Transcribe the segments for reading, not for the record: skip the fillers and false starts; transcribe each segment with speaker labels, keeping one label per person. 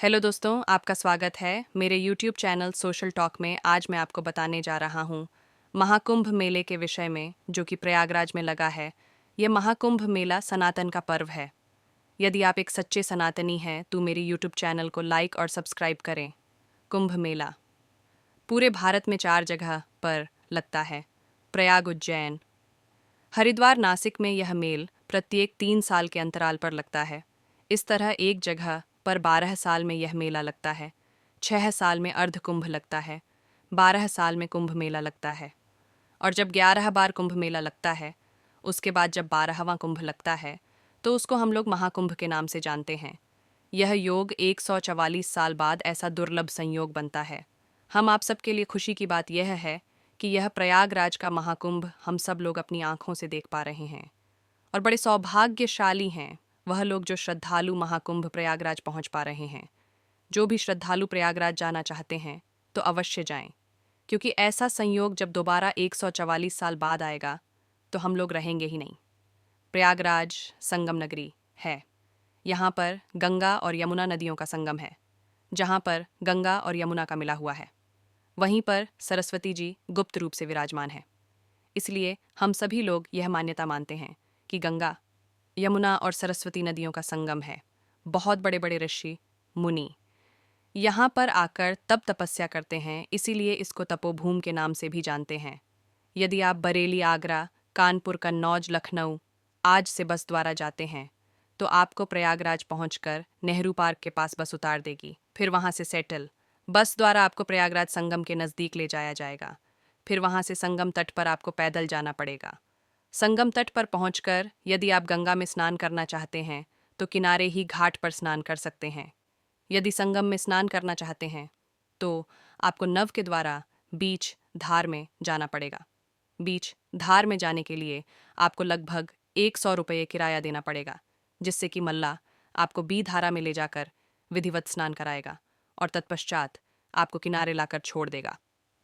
Speaker 1: Hello दोस्तों, आपका स्वागत है मेरे YouTube चैनल सोशल टॉक में। आज मैं आपको बताने जा रहा हूँ महाकुंभ मेले के विषय में, जो कि प्रयागराज में लगा है। यह महाकुंभ मेला सनातन का पर्व है। यदि आप एक सच्चे सनातनी हैं तो मेरे YouTube चैनल को लाइक और सब्सक्राइब करें। कुंभ मेला पूरे भारत में 4 जगह पर लगता है: प्रयाग, उज्जैन, हरिद्वार, नासिक में यह मेल प्रत्येक 3 साल के अंतराल पर लगता है। इस तरह एक जगह पर 12 साल में यह मेला लगता है, 6 साल में अर्ध कुंभ लगता है, 12 साल में कुंभ मेला लगता है। और जब 11 बार कुंभ मेला लगता है, उसके बाद जब 12वां कुंभ लगता है, तो उसको हम लोग महाकुंभ के नाम से जानते हैं। यह योग 144 साल बाद ऐसा दुर्लभ संयोग बनता है। हम आप सबके लिए खुशी की बात यह है कि यह प्रयागराज का महाकुंभ हम सब लोग अपनी आंखों से देख पा रहे हैं। और बड़े सौभाग्यशाली हैं वह लोग जो श्रद्धालु महाकुंभ प्रयागराज पहुंच पा रहे हैं। जो भी श्रद्धालु प्रयागराज जाना चाहते हैं तो अवश्य जाएं, क्योंकि ऐसा संयोग जब दोबारा 144 साल बाद आएगा तो हम लोग रहेंगे ही नहीं। प्रयागराज संगम नगरी है। यहाँ पर गंगा और यमुना नदियों का संगम है। जहाँ पर गंगा और यमुना का मिला हुआ है, वहीं पर सरस्वती जी गुप्त रूप से विराजमान है। इसलिए हम सभी लोग यह मान्यता मानते हैं कि गंगा, यमुना और सरस्वती नदियों का संगम है। बहुत बड़े बड़े ऋषि मुनि यहाँ पर आकर तप तपस्या करते हैं, इसीलिए इसको तपोभूमि के नाम से भी जानते हैं। यदि आप बरेली, आगरा, कानपुर, कन्नौज, लखनऊ आज से बस द्वारा जाते हैं तो आपको प्रयागराज पहुंचकर नेहरू पार्क के पास बस उतार देगी। फिर वहां से सेटल बस द्वारा आपको प्रयागराज संगम के नज़दीक ले जाया जाएगा। फिर वहां से संगम तट पर आपको पैदल जाना पड़ेगा। संगम तट पर पहुंचकर यदि आप गंगा में स्नान करना चाहते हैं तो किनारे ही घाट पर स्नान कर सकते हैं। यदि संगम में स्नान करना चाहते हैं तो आपको नव के द्वारा बीच धार में जाना पड़ेगा। बीच धार में जाने के लिए आपको लगभग 100 रुपये किराया देना पड़ेगा, जिससे कि मल्लाह आपको बी धारा में ले जाकर विधिवत स्नान कराएगा और तत्पश्चात आपको किनारे लाकर छोड़ देगा।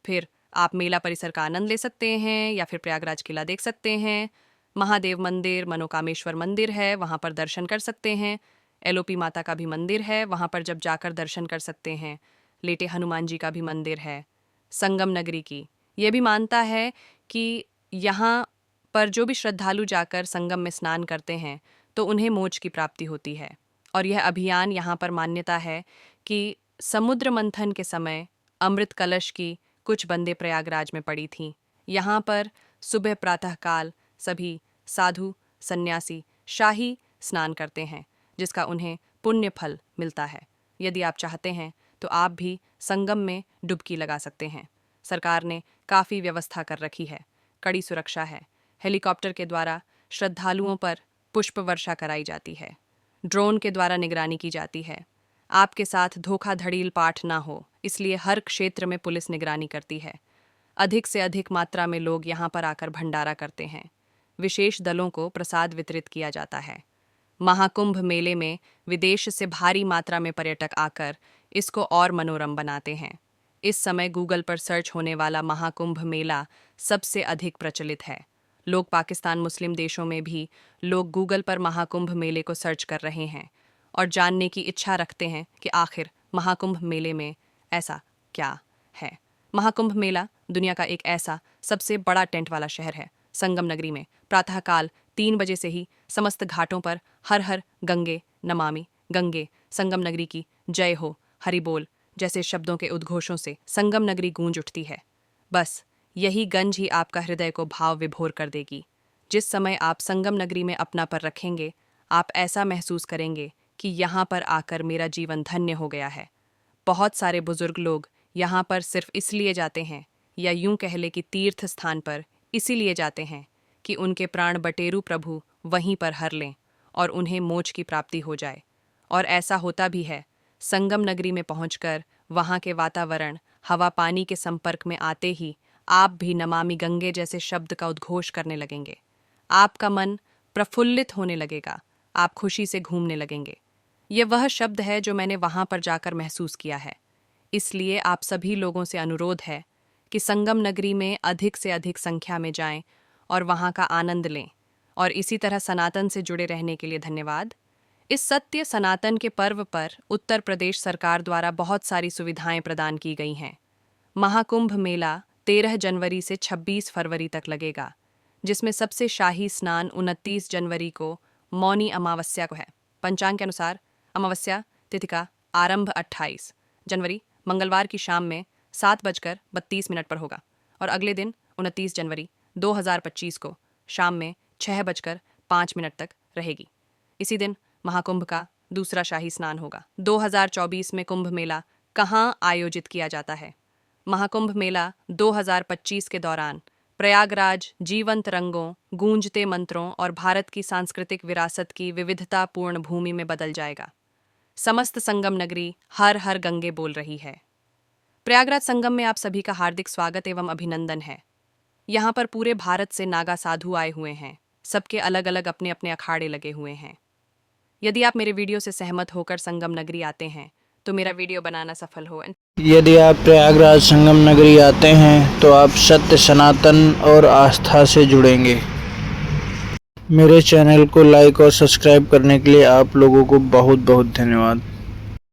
Speaker 1: फिर आप मेला परिसर का आनंद ले सकते हैं या फिर प्रयागराज किला देख सकते हैं। महादेव मंदिर, मनोकामेश्वर मंदिर है, वहाँ पर दर्शन कर सकते हैं। एलओपी माता का भी मंदिर है, वहाँ पर जब जाकर दर्शन कर सकते हैं। लेटे हनुमान जी का भी मंदिर है। संगम नगरी की ये भी मानता है कि यहाँ पर जो भी श्रद्धालु जाकर संगम में स्नान करते हैं तो उन्हें मोक्ष की प्राप्ति होती है। और यह अभियान यहाँ पर मान्यता है कि समुद्र मंथन के समय अमृत कलश की कुछ बंदे प्रयागराज में पड़ी थीं। यहाँ पर सुबह प्रातःकाल सभी साधु, सन्यासी, शाही स्नान करते हैं, जिसका उन्हें पुण्य फल मिलता है। यदि आप चाहते हैं तो आप भी संगम में डुबकी लगा सकते हैं। सरकार ने काफ़ी व्यवस्था कर रखी है, कड़ी सुरक्षा है। हेलीकॉप्टर के द्वारा श्रद्धालुओं पर पुष्प वर्षा कराई जाती है। ड्रोन के द्वारा निगरानी की जाती है। आपके साथ धोखाधड़ी पाठ ना हो, इसलिए हर क्षेत्र में पुलिस निगरानी करती है। अधिक से अधिक मात्रा में लोग यहाँ पर आकर भंडारा करते हैं। विशेष दलों को प्रसाद वितरित किया जाता है। महाकुंभ मेले में विदेश से भारी मात्रा में पर्यटक आकर इसको और मनोरम बनाते हैं। इस समय गूगल पर सर्च होने वाला महाकुंभ मेला सबसे अधिक प्रचलित है। लोग पाकिस्तान, मुस्लिम देशों में भी लोग गूगल पर महाकुंभ मेले को सर्च कर रहे हैं और जानने की इच्छा रखते हैं कि आखिर महाकुंभ मेले में ऐसा क्या है। महाकुंभ मेला दुनिया का एक ऐसा सबसे बड़ा टेंट वाला शहर है। संगम नगरी में प्रातःकाल 3 बजे से ही समस्त घाटों पर हर हर गंगे, नमामि गंगे, संगम नगरी की जय हो, हरि बोल जैसे शब्दों के उद्घोषों से संगम नगरी गूंज उठती है। बस यही गंज ही आपका हृदय को भाव विभोर कर देगी। जिस समय आप संगम नगरी में अपना पर रखेंगे, आप ऐसा महसूस करेंगे कि यहाँ पर आकर मेरा जीवन धन्य हो गया है। बहुत सारे बुजुर्ग लोग यहाँ पर सिर्फ इसलिए जाते हैं, या यूं कह ले कि तीर्थ स्थान पर इसीलिए जाते हैं कि उनके प्राण बटेरू प्रभु वहीं पर हर लें और उन्हें मोक्ष की प्राप्ति हो जाए। और ऐसा होता भी है। संगम नगरी में पहुंचकर वहाँ के वातावरण, हवा, पानी के संपर्क में आते ही आप भी नमामि गंगे जैसे शब्द का उद्घोष करने लगेंगे। आपका मन प्रफुल्लित होने लगेगा, आप खुशी से घूमने लगेंगे। यह वह शब्द है जो मैंने वहाँ पर जाकर महसूस किया है। इसलिए आप सभी लोगों से अनुरोध है कि संगम नगरी में अधिक से अधिक संख्या में जाएं और वहाँ का आनंद लें। और इसी तरह सनातन से जुड़े रहने के लिए धन्यवाद। इस सत्य सनातन के पर्व पर उत्तर प्रदेश सरकार द्वारा बहुत सारी सुविधाएं प्रदान की गई हैं। महाकुंभ मेला 13 जनवरी से 26 फरवरी तक लगेगा, जिसमें सबसे शाही स्नान 29 जनवरी को मौनी अमावस्या को है। पंचांग के अनुसार अमावस्या तिथि का आरंभ 28 जनवरी मंगलवार की शाम में 7:32 पर होगा और अगले दिन 29 जनवरी 2025 को शाम में 6:05 तक रहेगी। इसी दिन महाकुंभ का दूसरा शाही स्नान होगा। 2024 में कुंभ मेला कहाँ आयोजित किया जाता है? महाकुंभ मेला 2025 के दौरान प्रयागराज जीवंत रंगों, गूंजते मंत्रों और भारत की सांस्कृतिक विरासत की विविधतापूर्ण भूमि में बदल जाएगा। समस्त संगम नगरी हर हर गंगे बोल रही है। प्रयागराज संगम में आप सभी का हार्दिक स्वागत एवं अभिनंदन है। यहाँ पर पूरे भारत से नागा साधु आए हुए हैं। सबके अलग अलग अपने अपने अखाड़े लगे हुए हैं। यदि आप मेरे वीडियो से सहमत होकर संगम नगरी आते हैं तो मेरा वीडियो बनाना सफल हो।
Speaker 2: यदि आप प्रयागराज संगम नगरी आते हैं तो आप सत्य, सनातन और आस्था से जुड़ेंगे। मेरे चैनल को लाइक और सब्सक्राइब करने के लिए आप लोगों को बहुत बहुत धन्यवाद।